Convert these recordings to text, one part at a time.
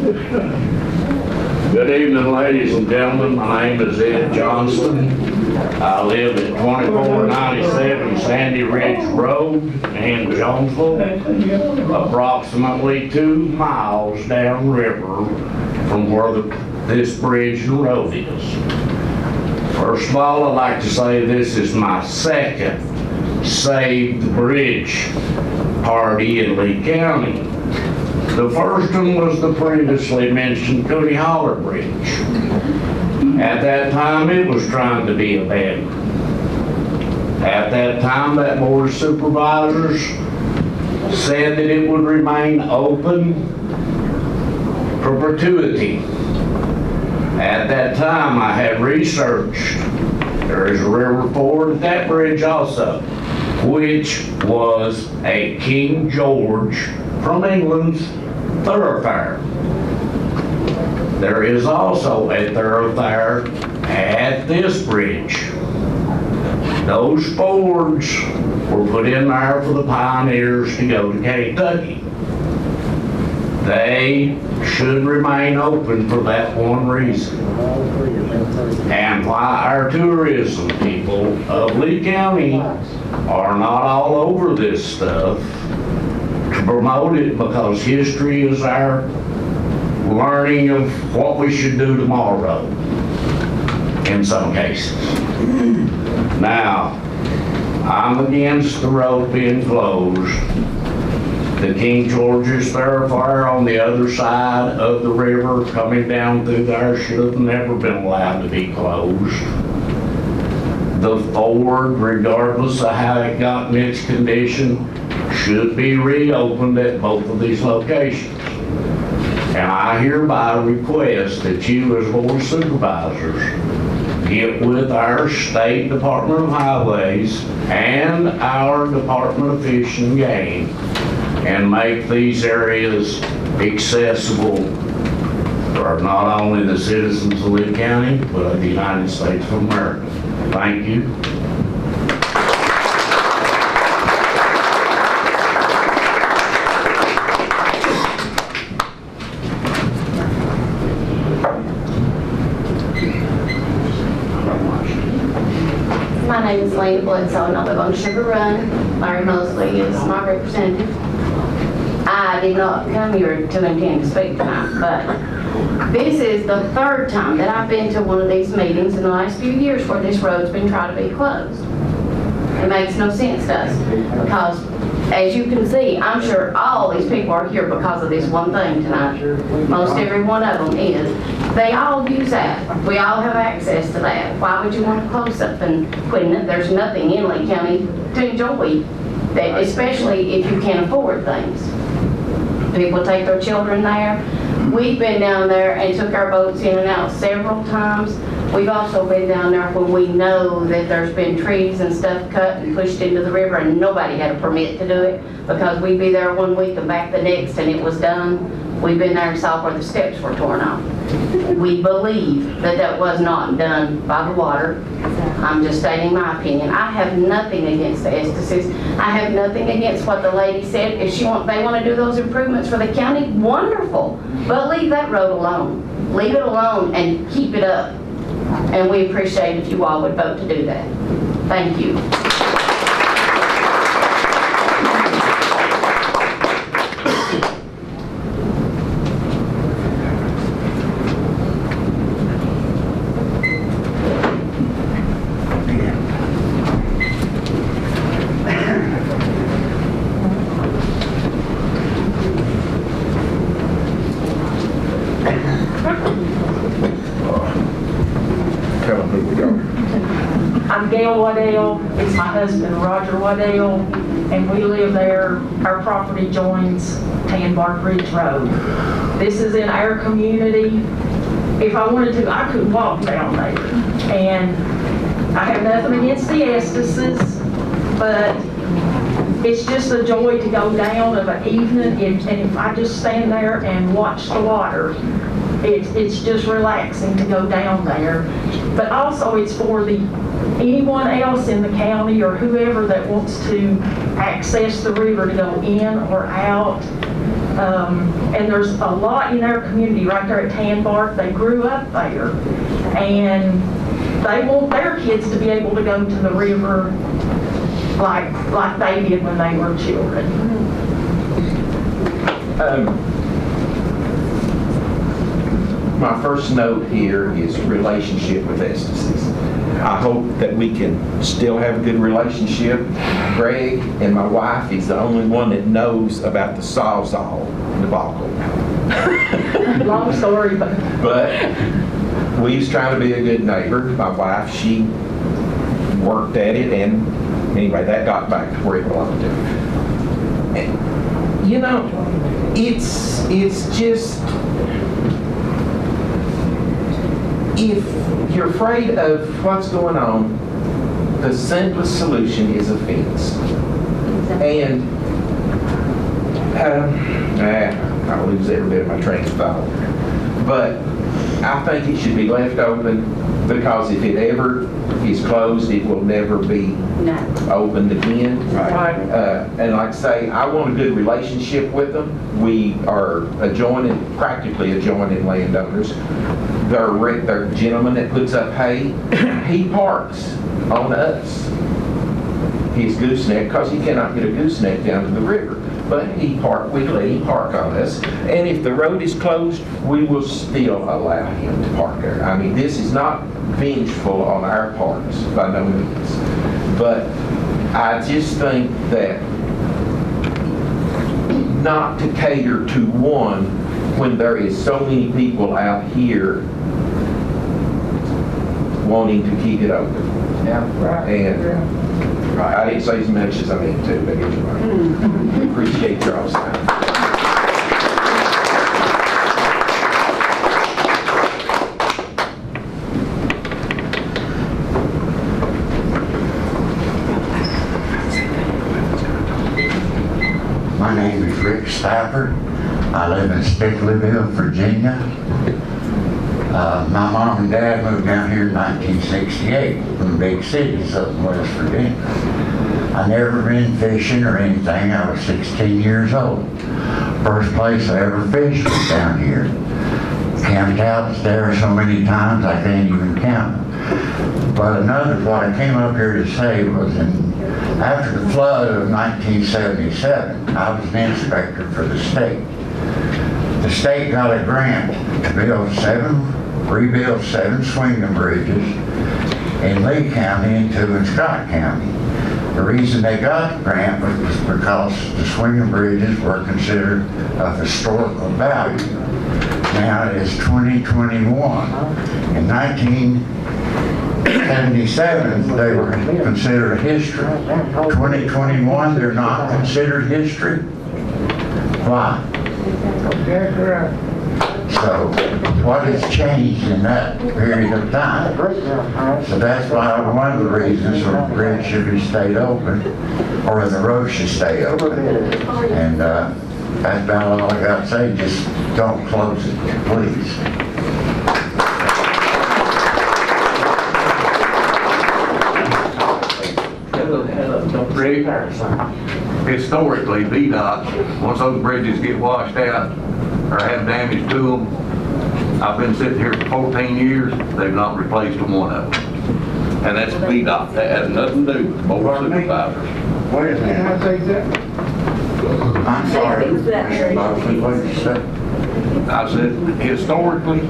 Good evening, ladies and gentlemen. My name is Ed Johnston. I live at 2497 Sandy Ridge Road in Jonesville, approximately 2 miles downriver from where this bridge and road is. First of all, I'd like to say this is my second Save the Bridge party in Lee County. The first one was the previously mentioned Cody Holler Bridge. At that time, it was trying to be abandoned. At that time, that Board of Supervisors said that it would remain open for perpetuity. At that time, I had researched, there is a river ford at that bridge also, which was a King George from England's thoroughfare. There is also a thoroughfare at this bridge. Those fords were put in there for the pioneers to go to Kentucky. They should remain open for that one reason. And why our tourism people of Lee County are not all over this stuff to promote it, because history is our learning of what we should do tomorrow in some cases. Now, I'm against the road being closed. The King George's Thoroughfare on the other side of the river coming down through there should have never been allowed to be closed. The ford, regardless of how it got in its condition, should be reopened at both of these locations. And I hereby request that you as Board of Supervisors get with our State Department of Highways and our Department of Fish and Game and make these areas accessible for not only the citizens of Lee County, but of the United States of America. Thank you. My name is Lane Bledsoe, and I live on Sugar Run. Larry Mosley is my representative. I did not come here to intend to speak tonight, but this is the third time that I've been to one of these meetings in the last few years where this road's been trying to be closed. It makes no sense to us, because as you can see, I'm sure all these people are here because of this one thing tonight. Most every one of them is. They all use that. We all have access to that. Why would you want to close something when there's nothing in Lee County to enjoy, that, especially if you can't afford things? People take their children there. We've been down there and took our boats in and out several times. We've also been down there when we know that there's been trees and stuff cut and pushed into the river and nobody had a permit to do it, because we'd be there one week and back the next and it was done. We've been there and saw where the steps were torn off. We believe that that was not done by the water. I'm just stating my opinion. I have nothing against the Estises. I have nothing against what the lady said. If they want to do those improvements for the county, wonderful. But leave that road alone. Leave it alone and keep it up. And we appreciate if you all would vote to do that. Thank you. I'm Gail Waddell, it's my husband Roger Waddell, and we live there. Our property joins Tanbark Ridge Road. This is in our community. If I wanted to, I could walk down there. And I have nothing against the Estises, but it's just a joy to go down of an evening, and if I just stand there and watch the water, it's just relaxing to go down there. But also it's for anyone else in the county or whoever that wants to access the river to go in or out. And there's a lot in our community right there at Tanbark. They grew up there. And they want their kids to be able to go to the river like they did when they were children. My first note here is relationship with Estes. I hope that we can still have a good relationship. Greg and my wife is the only one that knows about the Sawzall debacle. Long story, but But we was trying to be a good neighbor. My wife, she worked at it, and anyway, that got back to where it belonged to. And, you know, it's just, if you're afraid of what's going on, the simplest solution is a fence. And I'll lose every bit of my train of thought. But I think it should be left open, because if it ever is closed, it will never be opened again. And like I say, I want a good relationship with them. We are practically adjoining landowners. They're gentlemen that puts up hay. He parks on us, his gooseneck, because he cannot get a gooseneck down to the river. But we let him park on us. And if the road is closed, we will still allow him to park there. I mean, this is not vengeful on our parts, by no means. But I just think that not to cater to one when there is so many people out here wanting to keep it open. Yeah, right. And I didn't say as much as I meant to, but anyway, we appreciate your all's time. My name is Rick Stafford. I live in Stickleyville, Virginia. My mom and dad moved down here in 1968 from the big cities up in West Virginia. I never been fishing or anything. I was 16 years old. First place I ever fished was down here. Camped out there so many times I can't even count them. But what I came up here to say was after the flood of 1977, I was an inspector for the state. The state got a grant to rebuild 7 swinging bridges in Lee County and 2 in Scott County. The reason they got the grant was because the swinging bridges were considered of historical value. Now it is 2021. In 1977, they were considered history. 2021, they're not considered history. Why? So what has changed in that period of time? So that's why one of the reasons the bridge should be stayed open, or the road should stay open. And that's about all I got to say. Just don't close it, please. Rick, historically, VDOT, once those bridges get washed out or have damage to them, I've been sitting here for 14 years, they've not replaced one of them. And that's VDOT, that has nothing to do with the board of supervisors. Wait a minute. I'm sorry. What did you say? I said, historically,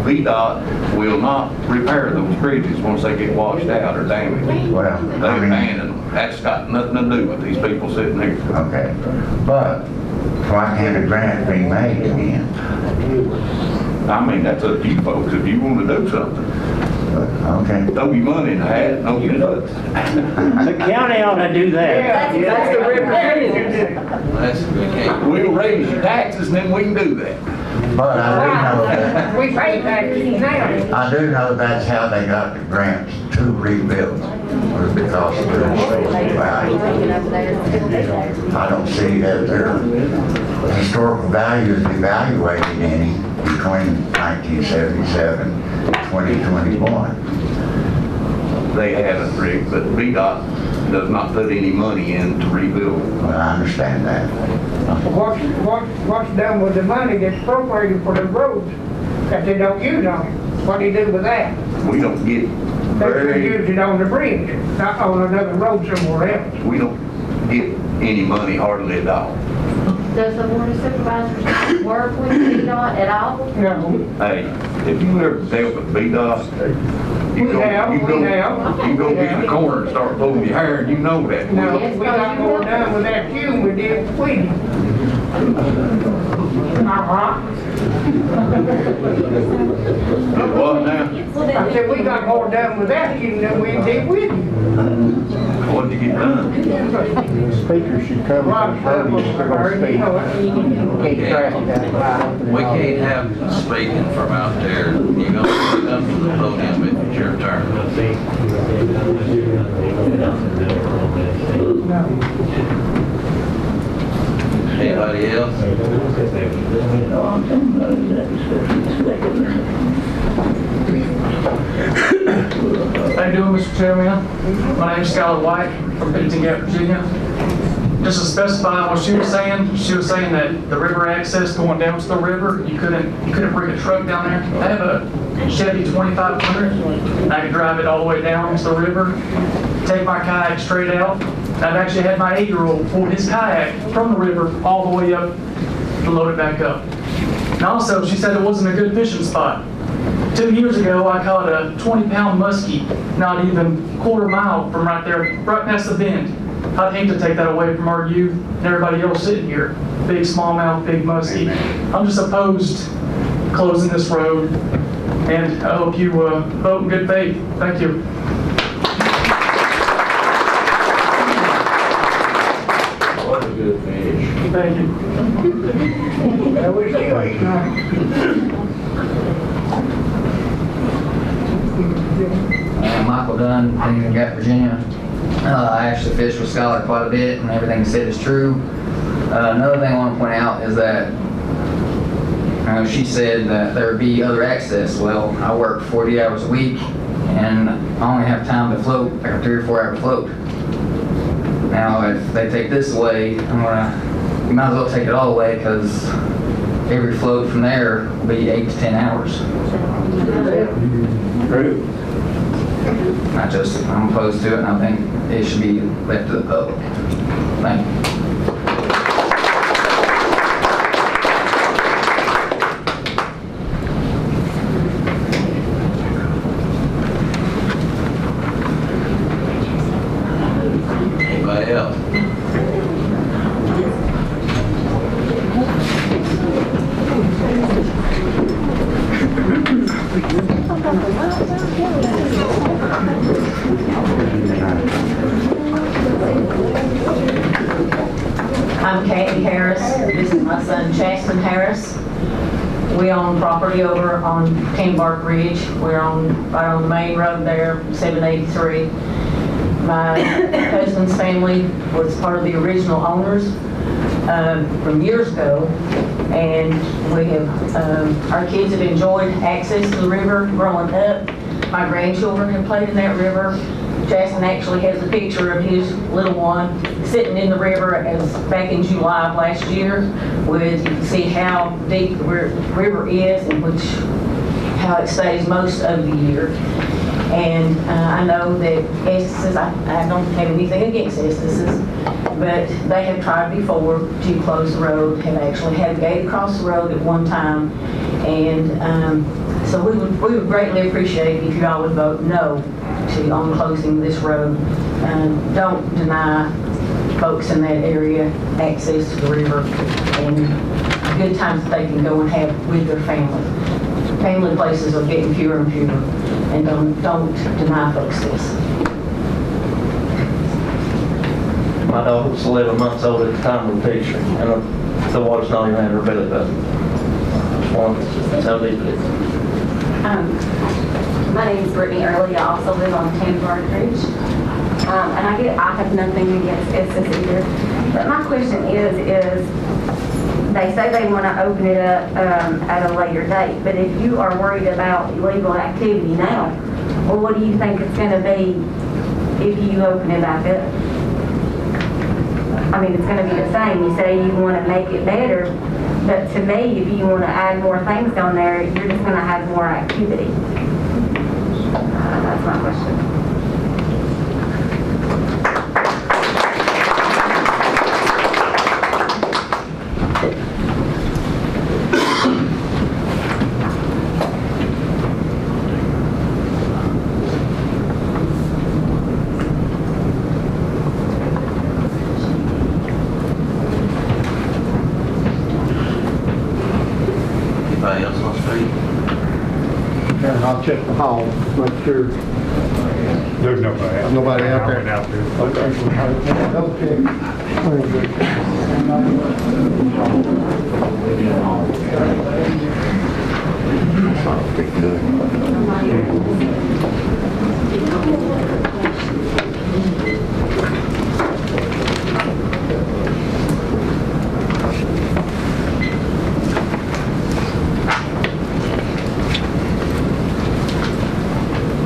VDOT will not repair those bridges once they get washed out or damaged. Well, They I mean, abandon them. That's got nothing to do with these people sitting here. okay. But why can't a grant be made again? I mean, that's up to you folks if you want to do something. Okay. Throw your money in the hat, no you don't. The county ought to do that. that's the representative. We'll raise your taxes and then we can do that. But I do know that, We pay taxes now. I do know that's how they got the grants to rebuild, was because of their historical value. I don't see that their historical value is evaluated any between 1977 and 2021. They haven't, Rick, but VDOT does not put any money in to rebuild. Well, I understand that. What's done with the money that's appropriated for the roads that they don't use on it? What do you do with that? We don't get They should very, use it on the bridge, not on another road somewhere else. we don't get any money hardly at all. Does the board of supervisors work with VDOT at all? No, Hey, if you ever dealt with VDOT, you We go, have, you we go, have. you go get in the corner and start pulling your hair, and you know that. no, we got more done with that queue than we did with Queenie. Uh-huh. Did what now? I said, we got more done with that queue than we did with you. What'd you get done? Speakers should come Lot of from stuff podium was if they're heard, gonna you speak. know it. Keep traffic out of We can't have speaking from out there. You're gonna come to the podium if it's your turn. Anybody else? How you doing, Mr. Chairman? My name's Skylar White from Pennington Gap, Virginia. Just to specify what she was saying that the river access going down to the river, you couldn't bring a truck down there. I have a Chevy 2500, and I can drive it all the way down to the river, take my kayak straight out. I've actually had my 8-year-old pull his kayak from the river all the way up to load it back up. And also, she said it wasn't a good fishing spot. 2 years ago, I caught a 20-pound muskie, not even quarter mile from right there, right past the bend. I'd hate to take that away from our youth and everybody else sitting here. Big smallmouth, big muskie. I'm just opposed to closing this road, and I hope you vote in good faith. Thank you. What a good finish. Thank you. That was you, ain't it? Michael Dunn, Pennington Gap, Virginia. I actually fished with Skylar quite a bit, and everything he said is true. Another thing I want to point out is that she said that there would be other access. Well, I work 40 hours a week, and I only have time to float like a 3 or 4 hour float. Now, if they take this away, you might as well take it all away, because every float from there will be 8 to 10 hours. True. I'm opposed to it, and I think it should be left to the public. Thank you. Anybody else? I'm Kathy Harris. This is my son Chaston Harris. We own property over on Bark Ridge. We're right on the main road there, 783. My husband's family was part of the original owners from years ago, and we have, our kids have enjoyed access to the river growing up. My grandchildren have played in that river. Jason actually has a picture of his little one sitting in the river as back in July of last year, with you can see how deep the river is and how it stays most of the year. And I know that Estes, I don't have anything against Estes, but they have tried before to close the road, have actually had a gate across the road at one time. And so we would greatly appreciate if you all would vote no on closing this road. Don't deny folks in that area access to the river and good times that they can go and have with their family. Family places are getting fewer and fewer, and don't deny folks this. My daughter was 11 months old at the time of the picture, and the water's not even in her belly button. That's how deep it is. My name is Brittany Early. I also live on Bark Ridge. And I have nothing against Estes either. But my question is they say they want to open it up at a later date, but if you are worried about illegal activity now, well, what do you think it's going to be if you open it back up? I mean, it's gonna be the same. You say you wanna make it better, but to me, if you wanna add more things down there, you're just gonna have more activity. That's my question. Anybody else on the street? And I'll check the hall, make sure. There's nobody out. Nobody out there? Out there. Okay. Double check.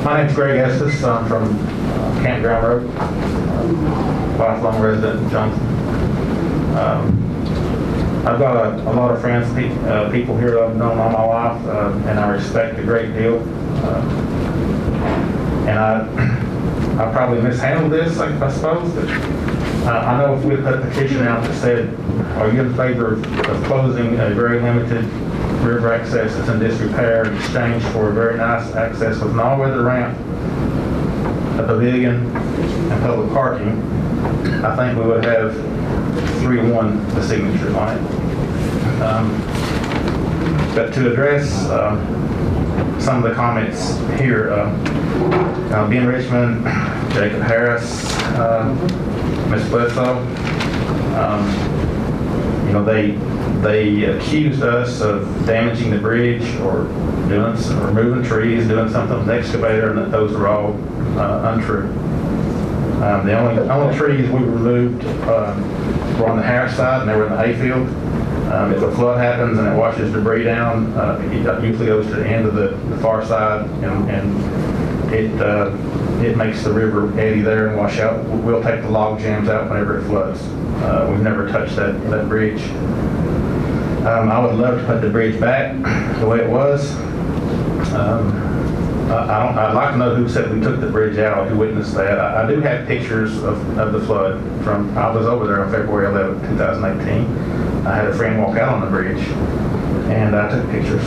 My name's Greg Estes. I'm from Campground Road, lifelong resident in Johnson. I've got a lot of friends, people here that I've known all my life, and I respect a great deal. And I probably mishandled this, I suppose, but I know if we put a petition out that said, are you in favor of closing a very limited river access that's in disrepair in exchange for a very nice access with an all-weather ramp, a pavilion, and public parking, I think we would have 3-1 the signature on it. But to address some of the comments here, Ben Richmond, Jacob Harris, Ms. Bledsoe, they accused us of damaging the bridge or removing trees, doing something with an excavator, and that those were all untrue. The only trees we removed were on the Harris side, and they were in the hayfield. If a flood happens and it washes debris down, it usually goes to the end of the far side, and it makes the river eddy there and wash out. We'll take the log jams out whenever it floods. We've never touched that bridge. I would love to put the bridge back the way it was. I'd like to know who said we took the bridge out, who witnessed that. I do have pictures of the flood I was over there on February 11, 2018. I had a friend walk out on the bridge, and I took pictures.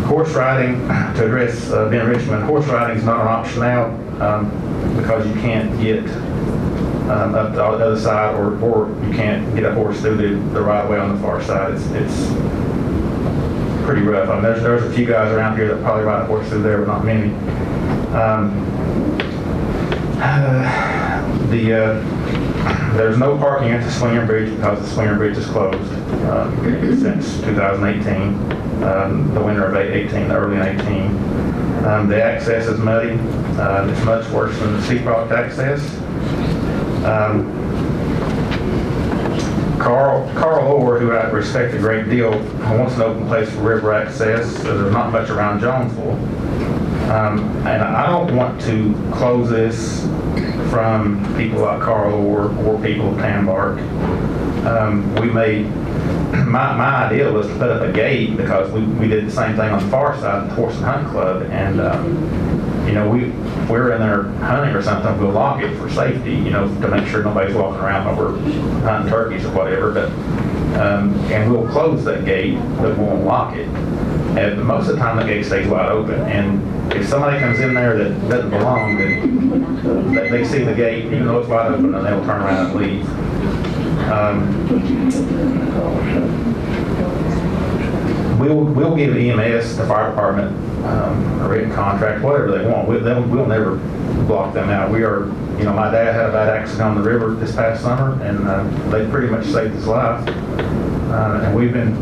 Horse riding, to address Ben Richmond, horse riding is not an option now because you can't get up the other side, or you can't get a horse through the right of way on the far side. It's pretty rough. I mean, there's a few guys around here that probably ride a horse through there, but not many. There's no parking at the Swinger Bridge because the Swinger Bridge is closed since 2018, the winter of 18, early in 18. The access is muddy. It's much worse than the Seacroft access. Carl Orr, who I respect a great deal, wants an open place for river access. There's not much around Jonesville. And I don't want to close this from people like Carl Orr or people of Tanbark. My idea was to put up a gate because we did the same thing on the far side of the Horse and Hunt Club, and if we're in there hunting or something, we'll lock it for safety, to make sure nobody's walking around while we're hunting turkeys or whatever. But and we'll close that gate, but we won't lock it. And most of the time, the gate stays wide open. And if somebody comes in there that doesn't belong, then they see the gate, even though it's wide open, and they'll turn around and leave. We'll give EMS, the fire department, a written contract, whatever they want. We'll never block them out. We are, my dad had a bad accident on the river this past summer, and they pretty much saved his life. And we've been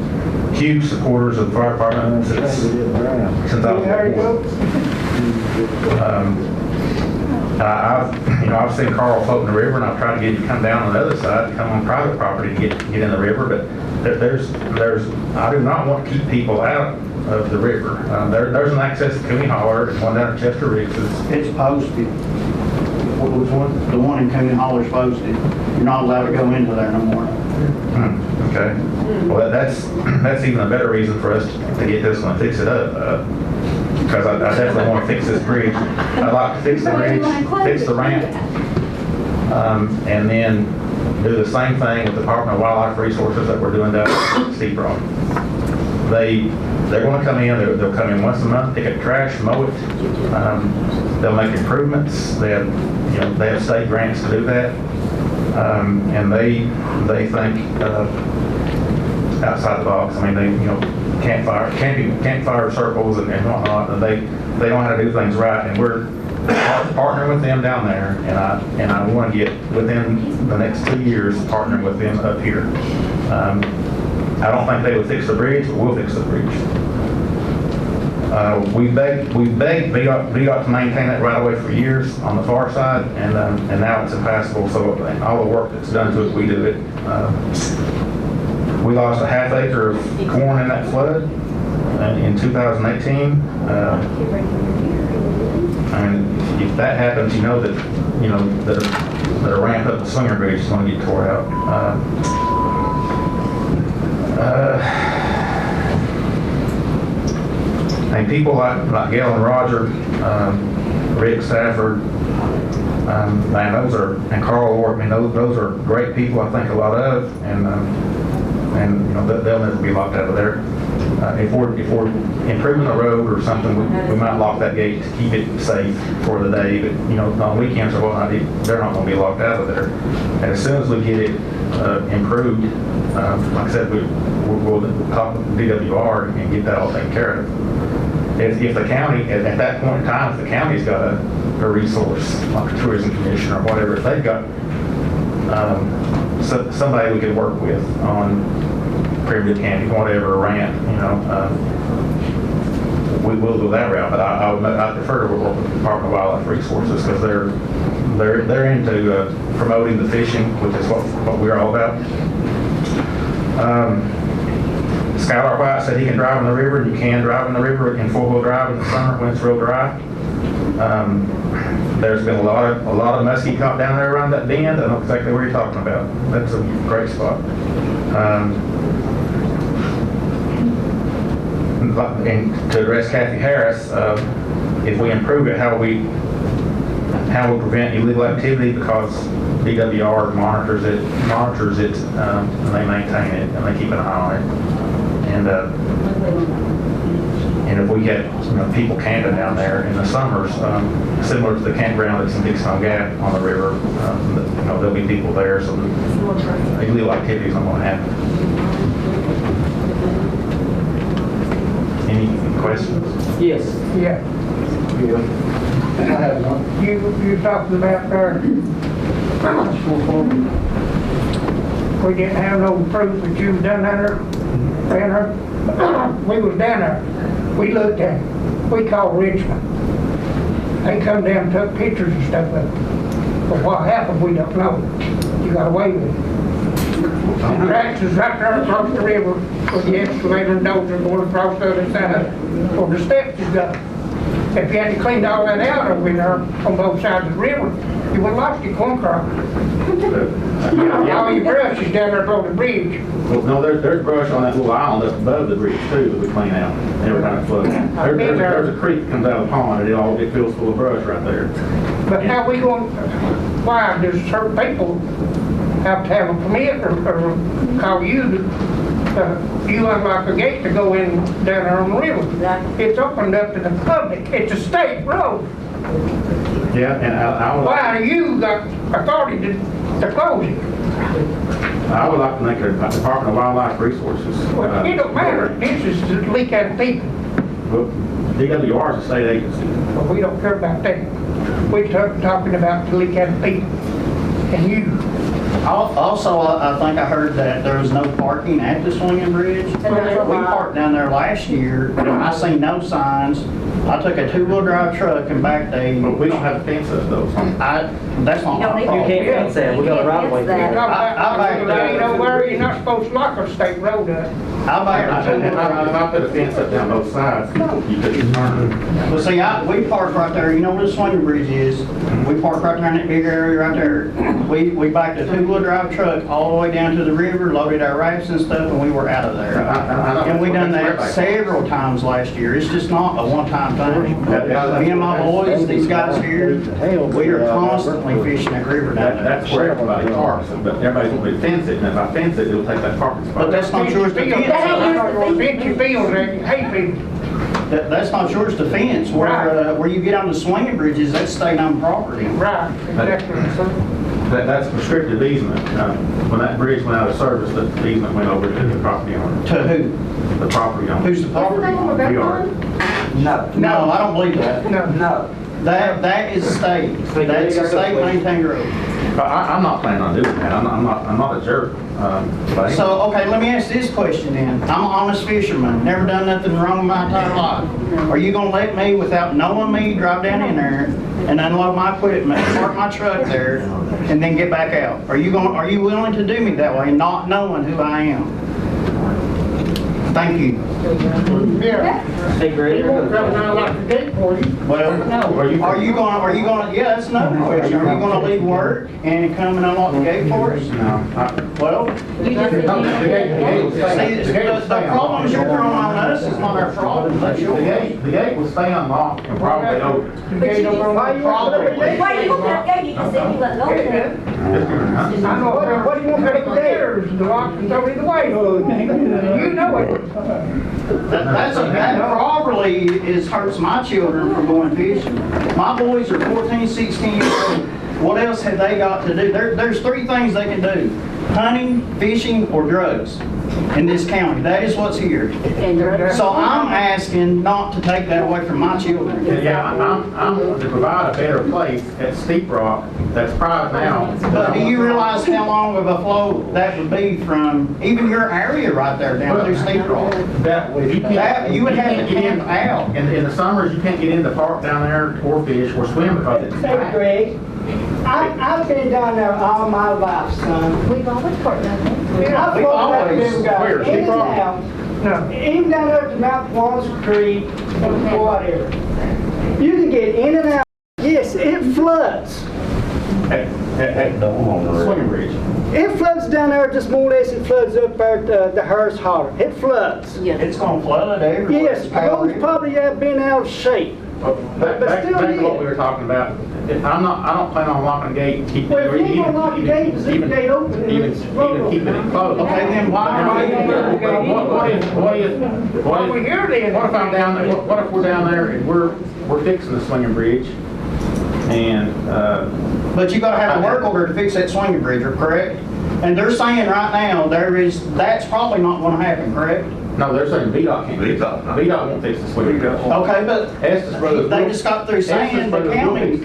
huge supporters of the fire department since I was born. I've seen Carl float in the river, and I've tried to get him to come down on the other side, to come on private property to get in the river, but I do not want to keep people out of the river. There's an access to Cooney Holler, and one down at Chester Riggs. It's posted. Which one? The one in Cooney Holler's posted. You're not allowed to go into there no more. Okay. Well, that's even a better reason for us to get this one and fix it up. Because I definitely want to fix this bridge. I'd like to fix the bridge, fix the ramp, and then do the same thing with the Department of Wildlife Resources that we're doing down at Steep Rock. They're going to come in. They'll come in once a month, pick up trash, mow it. They'll make improvements. They have state grants to do that, and they think outside the box. I mean, they campfire circles and whatnot, and they know how to do things right. And we're partnering with them down there, and I want to get within the next 2 years partnering with them up here. I don't think they would fix the bridge, but we'll fix the bridge. We begged VDOT to maintain that right away for years on the far side, and now it's impassable. So all the work that's done to it, we do it. We lost a half acre of corn in that flood in 2018. And if that happens, you know that a ramp up the Swinger Bridge is going to get tore out. And people like Gail and Roger, Rick Stafford, and Carl Orr, I mean, those are great people I think a lot of, and they'll never be locked out of there. If we're improving the road or something, we might lock that gate to keep it safe for the day, but on weekends or whatnot, they're not going to be locked out of there. And as soon as we get it improved, like I said, we'll talk with DWR and get that all taken care of. If the county, at that point in time, if the county's got a resource, like a tourism commission or whatever, if they've got somebody we could work with on primitive camping, whatever, ramp, we will go that route. But I prefer to work with the Department of Wildlife Resources because they're into promoting the fishing, which is what we're all about. Skylar White said he can drive in the river, and you can drive in the river in four-wheel drive in the summer when it's real dry. There's been a lot of muskie caught down there around that bend. I know exactly where you're talking about. That's a great spot. And to address Kathy Harris, if we improve it, how we prevent illegal activity, because DWR monitors it, and they maintain it, and they keep an eye on it. And if we get people camping down there in the summers, similar to the campground that's in Big Stone Gap on the river, there'll be people there, so illegal activity is not going to happen. Any questions? Yes. Yeah. I have one. You talking about there. We didn't have no proof that you was down there. We was down there. We looked at it. We called Richmond. They come down and took pictures and stuff of it. But what happened, we don't know. You got away with it. The tracks is right there across the river with the excavator and dozer going across the other side where the steps is up. If you had to clean all that out over there on both sides of the river, you would have lost your corn crop. All your brush is down there over the bridge. Well, no, there's brush on that little island up above the bridge too that we clean out every time it floods. There's a creek that comes out of the pond and it fills full of brush right there. But how we going, why does certain people have to have a permit or call you to, you unlock a gate to go in down there on the river? It's opened up to the public. It's a state road. Yeah, and why do you got authority to close it? I would like to make a Department of Wildlife Resources. Well, it don't matter. This is the Lee County people. Well, DWR is a state agency. But we don't care about that. We're talking about the Lee County people and you. Also, I think I heard that there was no parking at the swinging bridge. We parked down there last year, and I seen no signs. I took a two-wheel drive truck and backed a, But we don't have a fence up though. that's not You don't my need fault. to. You can't fence that, we got a right of way Fence there. that. I backed There ain't nowhere, a, you're not supposed to lock a state road up. I backed a two-wheel If drive. I put a fence up down both sides, you couldn't turn. Well, see, we parked right there, you know where the swinging bridge is? We parked right there in that big area right there. We backed a two-wheel drive truck all the way down to the river, loaded our rafts and stuff, and we were out of there. I know. And we done that several times last year. It's just not a one-time thing. Me and my boys, these guys here, we are constantly fishing that river down there. That's where everybody parks, but everybody's going to fence it, and if I fence it, it'll take that parking spot. But that's not yours to Fence your fields and hay fields. That's not yours to fence. Where you get on the swinging bridges, that's state-owned property. Right, exactly. That's prescriptive easement. When that bridge went out of service, the easement went over to the property owner. To who? The property owner. Who's the property owner? We are. No, I don't believe that. No. That is state. That's a state-maintained road. I'm not planning on doing that. I'm not a jerk. But So, okay, let me ask this question then. I'm an honest fisherman, never done nothing wrong in my entire life. Are you gonna let me, without knowing me, drive down in there and unload my equipment, park my truck there, and then get back out? Are you willing to do me that way, not knowing who I am? Thank you. Yeah. Hey, He Greg. won't come down like a gate for you. Well, are you gonna, yeah, that's another question. Are you gonna leave work and come and unlock the gate for us? No. Well, You just said see, the problems you're throwing on us is not our problem, that's your The gate will stay unlocked and probably open. The gate over on the property. Why you open up there? You just said you let go there. I know, what do you want me to do there? The lock is over the way. You know it. That probably hurts my children from going fishing. My boys are 14, 16 years old. What else have they got to do? There's three things they can do: hunting, fishing, or drugs in this county. That is what's here. So I'm asking not to take that away from my children. Yeah, I'm going to provide a better place at Steep Rock that's private now. But do you realize how long of a flow that would be from even your area right there down through Steep Rock? You would have to camp out. In the summers, you can't get in the park down there or fish or swim because it's Hey, Greg, I've been down there all my life, son. We've always partnered. I've We've always- them guys where, in Steep and Rock? out. No. Even down there to Mount Walls Creek, whatever. You can get in and out. Yes, it floods. at the swimming bridge. It floods down there just more or less. It floods up there at the Hearst Holler. It floods. It's gonna flood everywhere. Yes, the roads probably have been out of shape. Back still to what did. we were talking about. I don't plan on locking the gate and keeping Well, if you ain't gonna lock the gate, just leave the gate open and even it's road keeping it closed. Okay, then why What if I'm down there, what if we're down there and we're fixing the swinging bridge and, But you gotta have a work order to fix that swinging bridge, correct? And they're saying right now, that's probably not gonna happen, correct? no, they're saying VDOT can't. VDOT, no. VDOT won't fix the swinging bridge. Okay, but Estes Brothers. they just got through saying the county,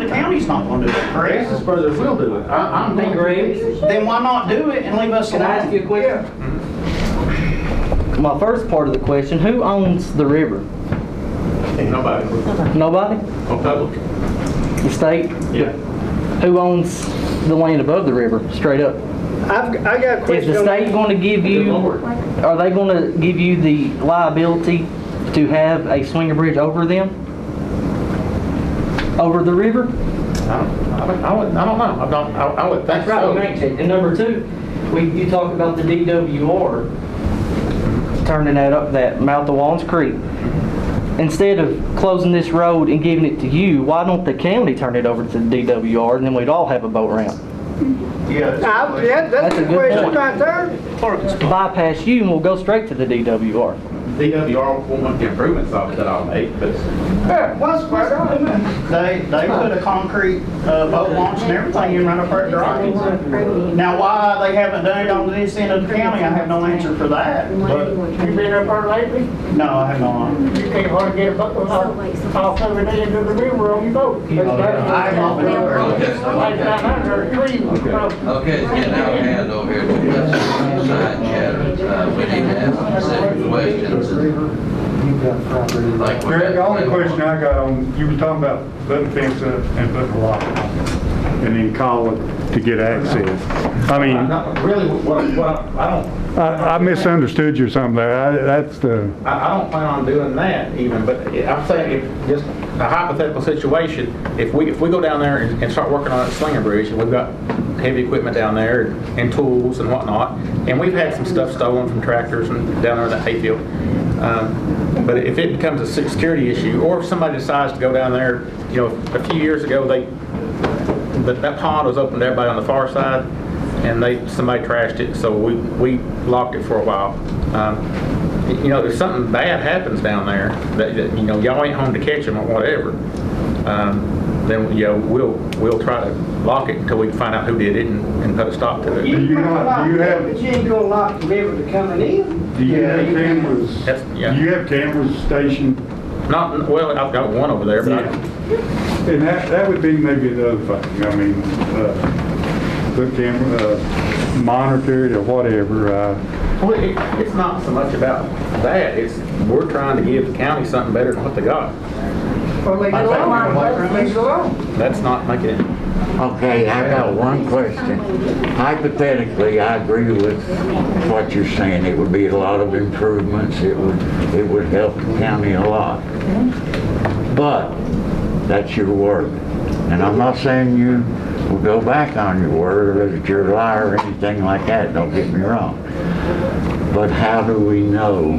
county's not gonna do it, correct? Estes Brothers will do it. I'm Hey, going Greg. Then why not do it and leave us Can I ask you a alone? question? My first part of the question, who owns the river? Nobody. Nobody? On public. The state? Yeah. Who owns the land above the river, straight up? I got a Is question. the state going to give you, are they going to give you the liability to have a swinger bridge over them? Over the river? I don't know. I would think That's right, so. we ain't changed. And number two, you talked about the DWR turning that up, that mouth of Wallens Creek. Instead of closing this road and giving it to you, why don't the county turn it over to the DWR and then we'd all have a boat ramp? Yeah. That's That's a a good question point. right there. Bypass you and we'll go straight to the DWR. DWR won't want the improvements of it that I'll make, but What's They put a concrete boat launch and everything in right up there at Drive. Now, why they haven't done it on this end of the county, I have no answer for that. But, You been up there lately? no, I have not. You can't hardly get a boat off every day into the river on your boat. I have not been up there. Okay, it's getting out of hand over here. Let's side chatter. We need to ask specific questions. Like Greg, the only question I got on, you were talking about putting a fence up and putting a lock on it, and then calling to get access. I mean, not really I don't. I misunderstood you or something there. That's the, I don't plan on doing that even, but I'm saying if just a hypothetical situation, if we go down there and start working on that slinger bridge, and we've got heavy equipment down there and tools and whatnot, and we've had some stuff stolen from tractors and down there in that hayfield. But if it becomes a security issue, or if somebody decides to go down there, you know, a few years ago, that pond was open to everybody on the far side, and somebody trashed it, so we locked it for a while. You know, if something bad happens down there, that you know, y'all ain't home to catch them or whatever, then you know, we'll try to lock it until we can find out who did it and put a stop to it. But you ain't gonna lock them ever to coming in. do you have cameras? Yeah. Do you have cameras stationed? Well, I've got one over there, but And that would be maybe the other thing. I mean, put camera, monitor it or whatever. well, it's not so much about that. We're trying to give the county something better than what they got. Well, leave it alone. Leave it alone. That's not making it. Okay, I got one question. Hypothetically, I agree with what you're saying. It would be a lot of improvements. It would help the county a lot. But that's your word. And I'm not saying you will go back on your word or that you're a liar or anything like that. Don't get me wrong. But how do we know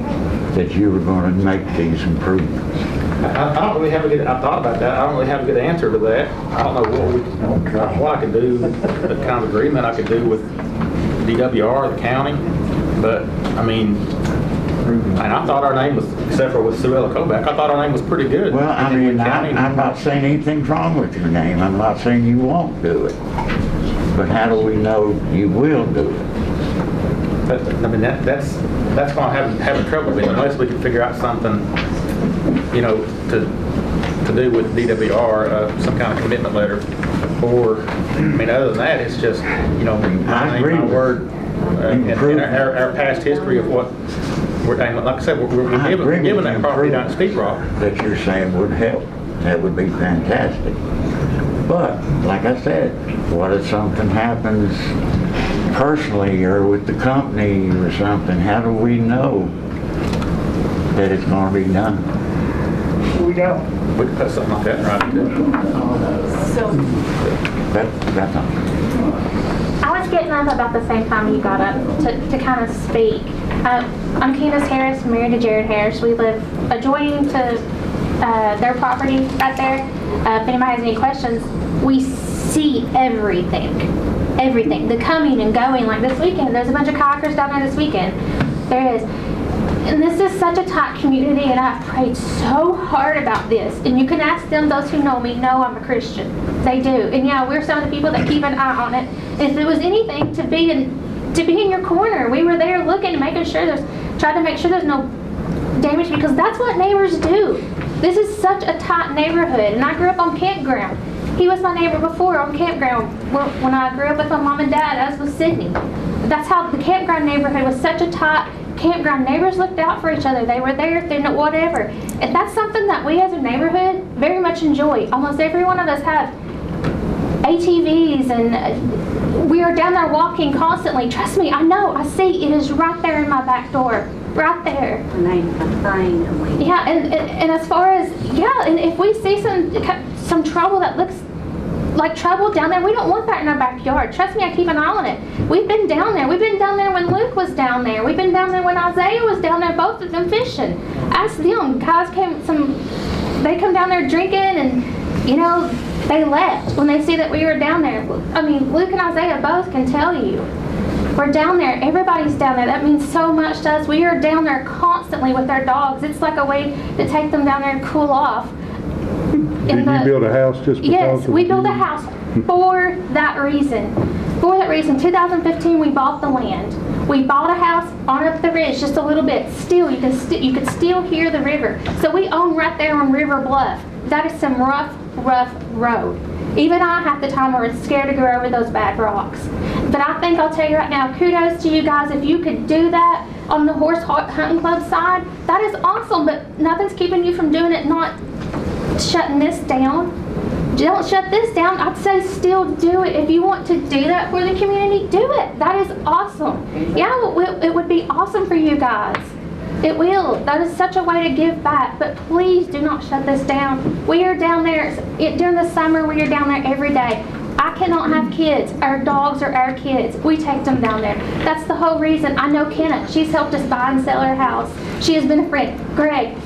that you were going to make these improvements? I don't really have a good, I thought about that. I don't really have a good answer to that. I don't know what I could do, the kind of agreement I could do with DWR, the county. But, I mean, and I thought our name was, except for with Sue Ella Kovac, I thought our name was pretty good. Well, I mean, I'm not saying anything's wrong with your name. I'm not saying you won't do it. But how do we know you will do it? I mean, that's why I'm having trouble with it, unless we can figure out something, you know, to do with DWR, some kind of commitment letter. Or, I mean, other than that, it's just, you know, my name, my word, and our past history of what we're, like I said, we're given that property down at Steep Rock. That you're saying would help. That would be fantastic. But, like I said, what if something happens personally or with the company or something? How do we know that it's going to be done? We don't. We could put something like that in writing too. That's all. I was getting up about the same time you got up to kind of speak. I'm Candace Harris, married to Jared Harris. We live adjoining to their property right there. If anybody has any questions, we see everything. Everything. The coming and going. Like this weekend, there's a bunch of kayakers down there this weekend. There is. And this is such a tight community, and I've prayed so hard about this. And you can ask them, those who know me know I'm a Christian. They do. And yeah, we're some of the people that keep an eye on it. If it was anything to be in your corner, we were there looking, making sure trying to make sure there's no damage, because that's what neighbors do. This is such a tight neighborhood, and I grew up on campground. He was my neighbor before on campground. When I grew up with my mom and dad, as was Sydney. That's how the campground neighborhood was such a tight campground. Neighbors looked out for each other. They were there if they know whatever. And that's something that we as a neighborhood very much enjoy. Almost every one of us have ATVs, and we are down there walking constantly. Trust me, I know, I see. It is right there in my back door. Right there. Yeah, and as far as, yeah, and if we see some trouble that looks like trouble down there, we don't want that in our backyard. Trust me, I keep an eye on it. We've been down there. We've been down there when Luke was down there. We've been down there when Isaiah was down there, both of them fishing. Ask them. Guys they come down there drinking, and, you know, they left when they see that we were down there. I mean, Luke and Isaiah both can tell you. We're down there. Everybody's down there. That means so much to us. We are down there constantly with our dogs. It's like a way to take them down there and cool off. Did you build a house just because Yes, of we you? built a house for that reason. For that reason, 2015, we bought the land. We bought a house on up the ridge just a little bit. Still, you could still hear the river. So we own right there on River Bluff. That is some rough road. Even I, half the time, was scared to go over those bad rocks. But I think I'll tell you right now, kudos to you guys. If you could do that on the horse hunting club side, that is awesome. But nothing's keeping you from doing it, not shutting this down. Don't shut this down. I'd say still do it. If you want to do that for the community, do it. That is awesome. Yeah, it would be awesome for you guys. It will. That is such a way to give back. But please do not shut this down. We are down there during the summer. We are down there every day. I cannot have kids. Our dogs are our kids. We take them down there. That's the whole reason. I know Kenna. She's helped us buy and sell our house. She has been a friend. Greg.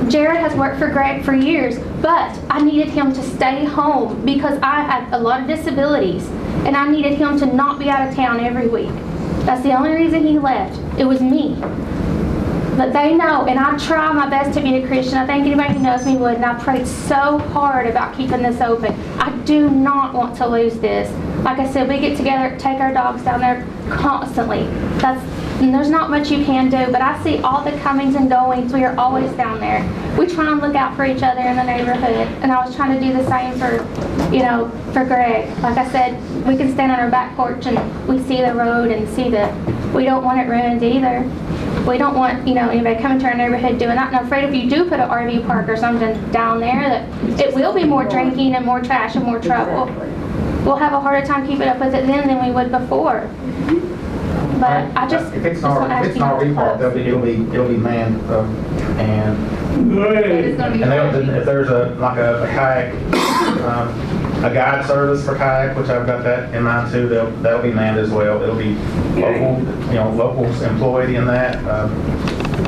Jared has worked for Greg for years, but I needed him to stay home because I had a lot of disabilities, and I needed him to not be out of town every week. That's the only reason he left. It was me. But they know, and I try my best to be a Christian. I think anybody who knows me would, and I prayed so hard about keeping this open. I do not want to lose this. Like I said, we get together, take our dogs down there constantly. And there's not much you can do, but I see all the comings and goings. We are always down there. We try and look out for each other in the neighborhood, and I was trying to do the same for Greg. Like I said, we can stand on our back porch and we see the road and we don't want it ruined either. We don't want, anybody coming to our neighborhood doing that. And I'm afraid if you do put an RV park or something down there, that it will be more drinking and more trash and more trouble. We'll have a harder time keeping up with it then than we would before. But I just if it's an RV park, it'll be manned, and if there's a kayak, a guide service for kayak, which I've got that in mind too, that'll be manned as well. It'll be locals employed in that,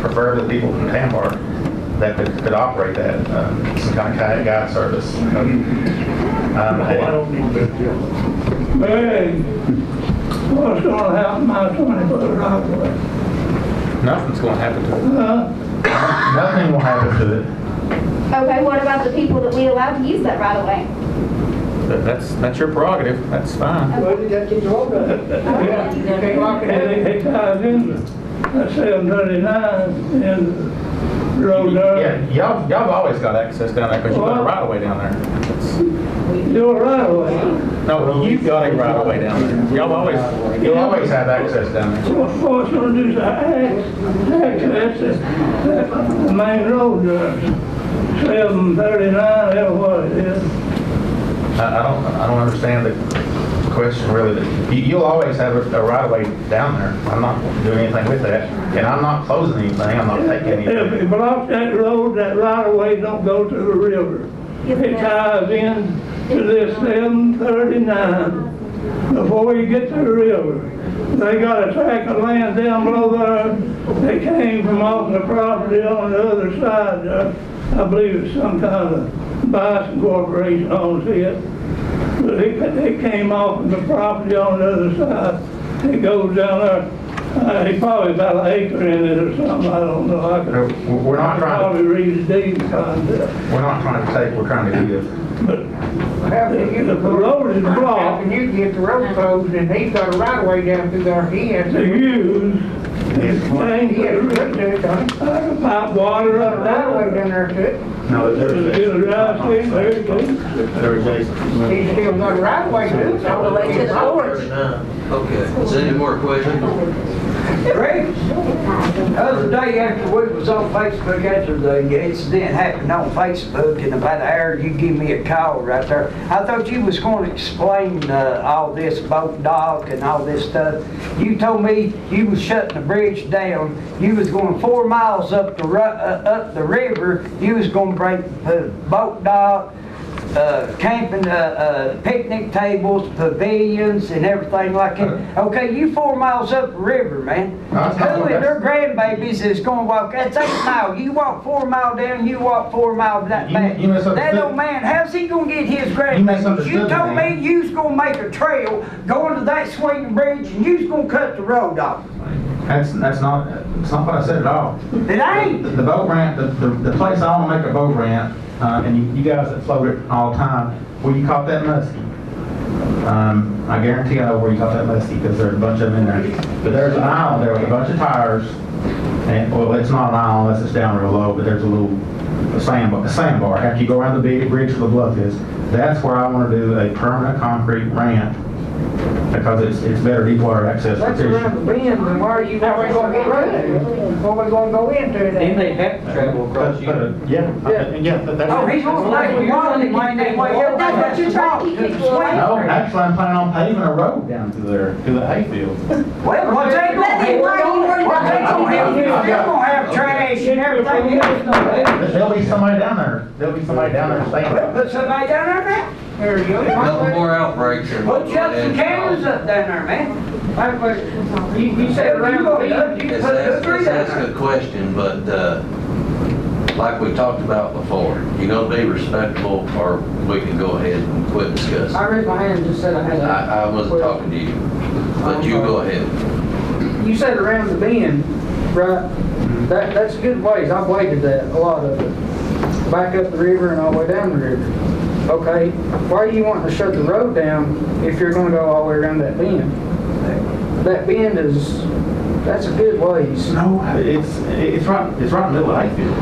preferably people from Tambar that could operate that, some kind of kayak guide service. What's gonna happen to my 20-foot driveway? Nothing's gonna happen to it. Nothing will happen to it. Okay, what about the people that we allow to use that right away? That's your prerogative. That's fine. Well, you got to keep the road up. It ties in, that's 739 in the road there. Yeah, y'all have always got access down there because you've got a right of way down there. You're right away. No, you've got a right of way down there. You'll always have access down there. What's going to do is access the main road there. 739, that's what it is. I don't understand the question really. You'll always have a right of way down there. I'm not doing anything with that, and I'm not closing anything. I'm not taking anything. If it blocks that road, that right of way don't go to the river. It ties in to this 739 before you get to the river. They got a tract of land down below there. They came from off the property on the other side there. I believe it's some kind of bison corporation owns it. But they came off of the property on the other side. It goes down there. He probably about an acre in it or something. I don't know. We're not trying to probably read the deed concept. We're not trying to take. We're trying to give. But the road is blocked. And you can get the road closed, and he's got a right of way down through there. He has To use. It's things He has to do it, don't he? pipe water Got a up right of way there. down there to it. No, It'll drive straight there, They're adjacent. He's still got a right of way to do it. All the way to the porch. Okay, is there any more questions? Greg, the other day after we was on Facebook after the incident happened on Facebook, in about an hour you give me a call right there. I thought you was going to explain all this boat dock and all this stuff. You told me you was shutting the bridge down. You was going 4 miles up the river. You was going to break the boat dock, camping, picnic tables, pavilions and everything like that. Okay, you 4 miles up the river, man. Who and their grandbabies is gonna walk, that's 8 miles. You walk 4 miles down, you walk 4 miles back. That old man, how's he gonna get his grandbabies? You told me you was gonna make a trail going to that swinging bridge and you was gonna cut the road off. That's not what I said at all. It ain't. The boat ramp, the place I want to make a boat ramp, and you guys that float it all the time, where you caught that muskie. I guarantee I know where you caught that muskie because there's a bunch of them in there. But there's an island there with a bunch of tires, and well, it's not an island unless it's down real low, but there's a sandbar. After you go around the big bridge where the bluff is, that's where I want to do a permanent concrete ramp. Because it's better deep water access for That's fishing. around the bend, and why are you never gonna get rid of it? What we gonna go into Then then? they have to travel across you. Oh, he's gonna make one lane that way. That's what you're trying to keep people away No, from. actually, I'm planning on paving a road down through there, to the hayfield. Well, what's that gonna have? What's that gonna have? You're still gonna have trash and everything else. There'll be somebody down there. There'll be somebody down there staying. Put somebody down there, man. There you go. Couple more outbreaks here. Put you up some cameras up down there, man. You said around the bend, you It's put the three down a there. good question, but, like we talked about before, you gonna be respectable or we can go ahead and quit discussing. I raised my hand and just said I had that. I wasn't talking to you, but you go ahead. You said around the bend, right? That's a good ways. I've waded that, a lot of it. Back up the river and all the way down the river. Okay, why are you wanting to shut the road down if you're gonna go all the way around that bend? That bend that's a good ways. No, it's right in the middle of the hayfield.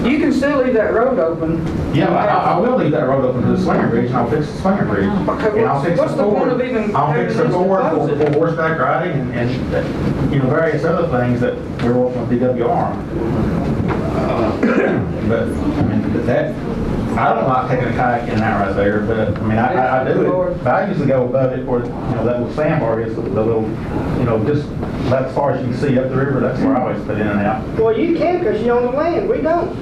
You can still leave that road open. Yeah, I will leave that road open to the swinger bridge, and I'll fix the swinger bridge. And I'll fix what's the point of even I'll fix the having this ford deposit? for horseback riding and various other things that we're working with DWR on. But, I mean, I don't like taking a kayak in and out right there, but, I mean, I do it. But I usually go above it where, that little sandbar is, the little, just about as far as you can see up the river, that's where I always put in and out. Well, you can, because you're on the land, we don't.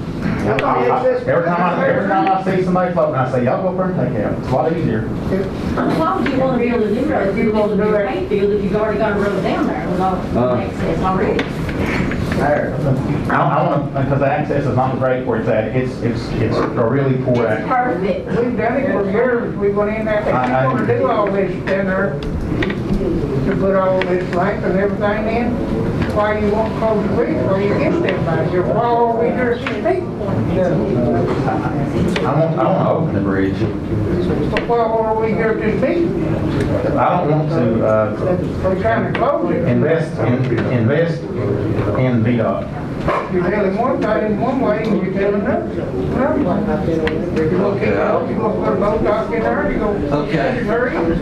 Every time I see somebody floating, I say, y'all go up there and take it out. It's a lot easier. Why would you want to be able to do that if you're able to do a hayfield if you've already got a road down there with all access already? I want to, because the access is not great where it's at. It's a really poor access. Perfect. We've done it for years, we went in there, if you want to do all this down there, to put all this length and everything in, why you won't close the bridge, why you against everybody, you're all over here to speak. I want to open the bridge. Why are we here to speak? I don't want to We're trying to close it. invest in VDOT. You're telling one thing one way, and you're telling another way. You're gonna keep out, you're gonna put a boat dock in there, you're gonna. Okay. Hurry. Okay,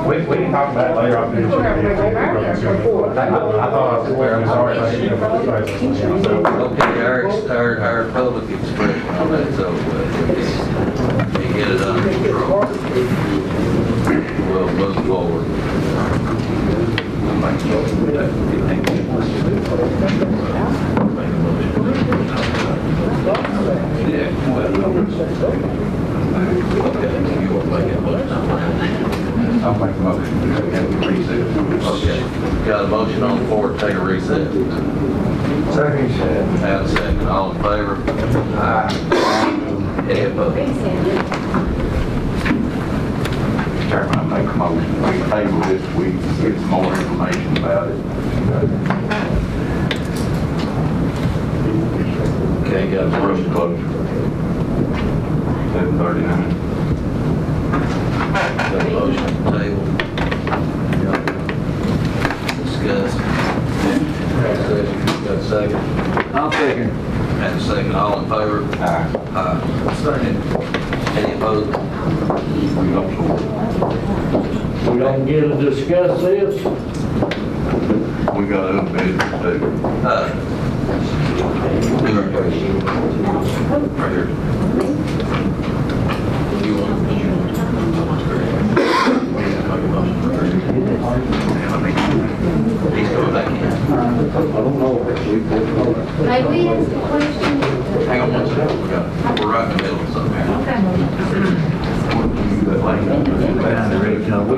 We can talk about it later. I'll finish You're gonna have to make a map there before. I thought I was aware. I'm sorry. Okay, our public expression on that's over. You get it under control. We'll move forward. I'll make a motion to have a recess. Okay, got a motion on the floor to take a recess. Second. Have a second, all in favor? Aye. Any opposed? Chairman, I make a motion, we table this week, get some more information about it. Okay, got a motion. Close. 7:39. Got a motion on the table. Discuss. Got a second? I'll second. And a second, all in favor? Aye. Aye. Any opposed? We don't get to discuss this? We got other business too. Right here. You want to make a motion for her? family. He's coming back in. I don't know. May we ask a question? Hang on one second, we're right in the middle of something.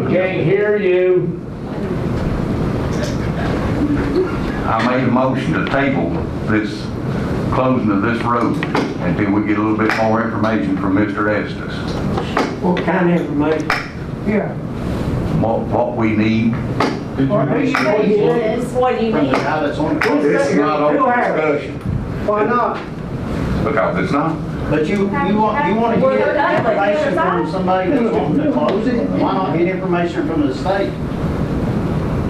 We can't hear you. I made a motion to table this closing of this road until we get a little bit more information from Mr. Estes. What kind of information? Yeah. What we need. What do you need? What do you From the need? guy that's on the This is not open Who has it? discussion. Why not? Because it's not. But you want to get information from somebody that's wanting to close it? Why not get information from the state?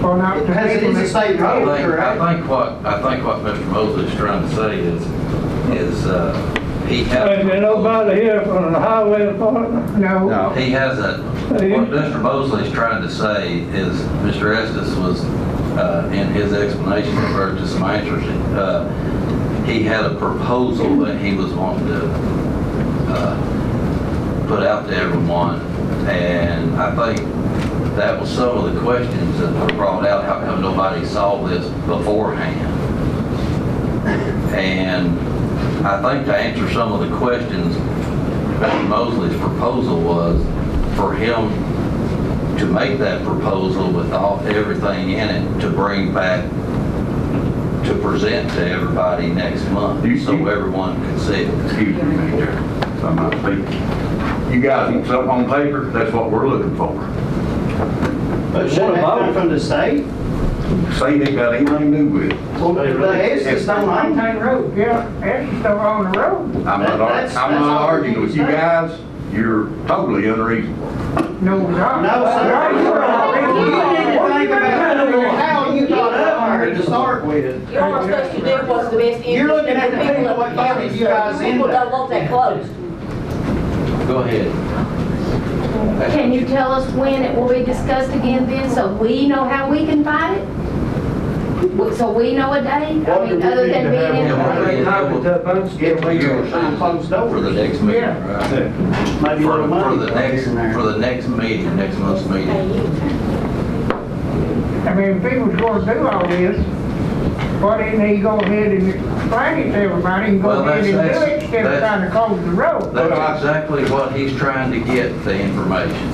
Or not? Because it is a state road, correct? I think what Mr. Mosley is trying to say is he has. Ain't there nobody here from the highway department? No. He has a, what Mr. Mosley's trying to say is, Mr. Estes was, in his explanation, referred to some answers. He had a proposal that he was wanting to put out to everyone, and I think that was some of the questions that were brought out. How come nobody saw this beforehand? And I think to answer some of the questions, Mr. Mosley's proposal was for him to make that proposal with everything in it to bring back, to present to everybody next month, so everyone can see it. Excuse me, Mr. Chairman, if I'm not speaking. You guys want something on paper? That's what we're looking for. But shouldn't that come from the state? State ain't got anything to do with it. Well, the Estes don't own it. Maintain road, yeah, Estes don't own the road. I'm not arguing with you guys. You're totally unreasonable. No, we're not. No, sir. You need to think about how you got up here to start with. Your supposed to do what's the best You're interest looking of at the the people people of that the county. voted you guys in People there. don't want that closed. Go ahead. Can you tell us when it will be discussed again then, so we know how we can fight it? So we know a day? I mean, other than being in. For the next meeting, right? Maybe a little money. For the next meeting, next month's meeting. I mean, if people's gonna do all this, why didn't he go ahead and explain it to everybody and go Well, ahead and do that's- it instead of that's- trying to close the road? That's exactly what he's trying to get, the information.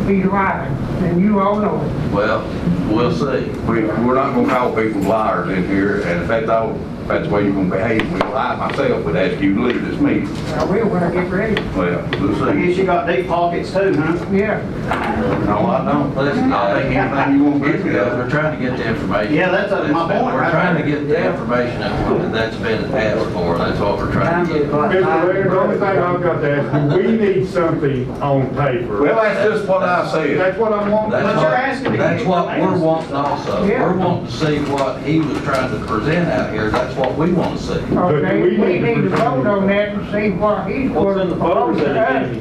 He's lying, and you all know it. Well, we'll see. We're not gonna call people liars in here, and if that's the way you're gonna behave, I myself would ask you to leave this meeting. I will when I get ready. Well, we'll I guess see. you got deep pockets too, huh? Yeah. No, I don't. Listen, I'll take anything you want to give me. We're trying to get the information. Yeah, that's my point. We're trying to get the information that's been asked for, that's what we're trying to get. Mr. Mayor, the only thing I've got to ask you, we need something on paper. Well, that's just what I said. That's what I'm wanting. That's you're asking to That's get what we're information. wanting also. Yeah. We're wanting to see what he was trying to present out here, that's what we want to see. Okay, we we need to need to present vote on that and see what he's going to propose to us.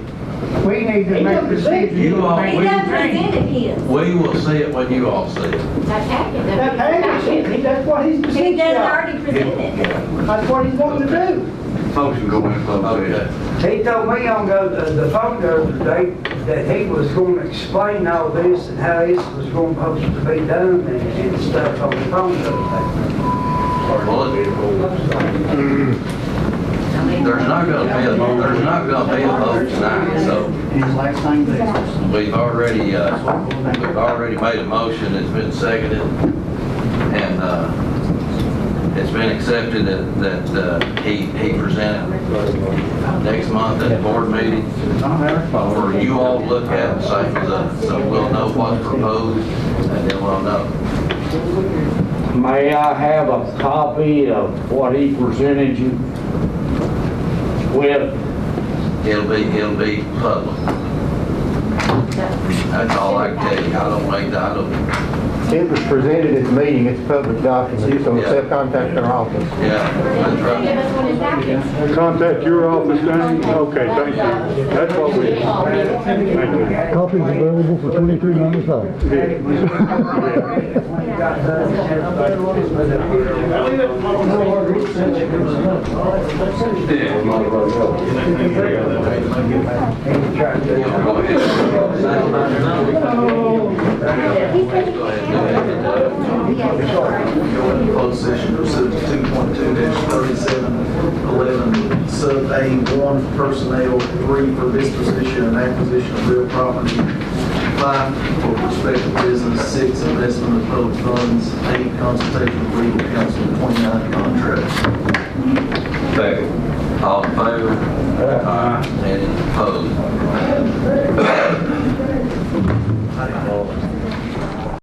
We need to make a decision. You all- He done presented his. We will see it when you all see it. That packet. That package, that's what he's He presenting. done already presented. That's what he's wanting to do. Motion go in closed Okay. session. He told me on the phone the other day that he was going to explain all this and how this was going supposed to be done and stuff on the phone the other day. Well, there's not gonna be a vote tonight, so His last name business. we've already made a motion, it's been seconded, and, it's been accepted that he presented next month at the board meeting for you all to look at, same as us, so we'll know what's proposed, and then we'll know. May I have a copy of what he presented you with? It'll be public. That's all I can tell you, I don't. It was presented at the meeting, it's a public document, so Yeah. they'll contact our office. Yeah, that's right. Give us what his package. Contact your office, Danny? Okay, thank you. That's what we, thank you. Copies available for $23.95. got done, everybody put up here. Closed session pursuant to 2.2-3711 sub A1 for personnel, 3 for disposition and acquisition of real property, 5 for prospective business, 6 investment of public funds, 8 consultation with legal counsel, 29 contracts. Second. All in favor? Aye. Any opposed?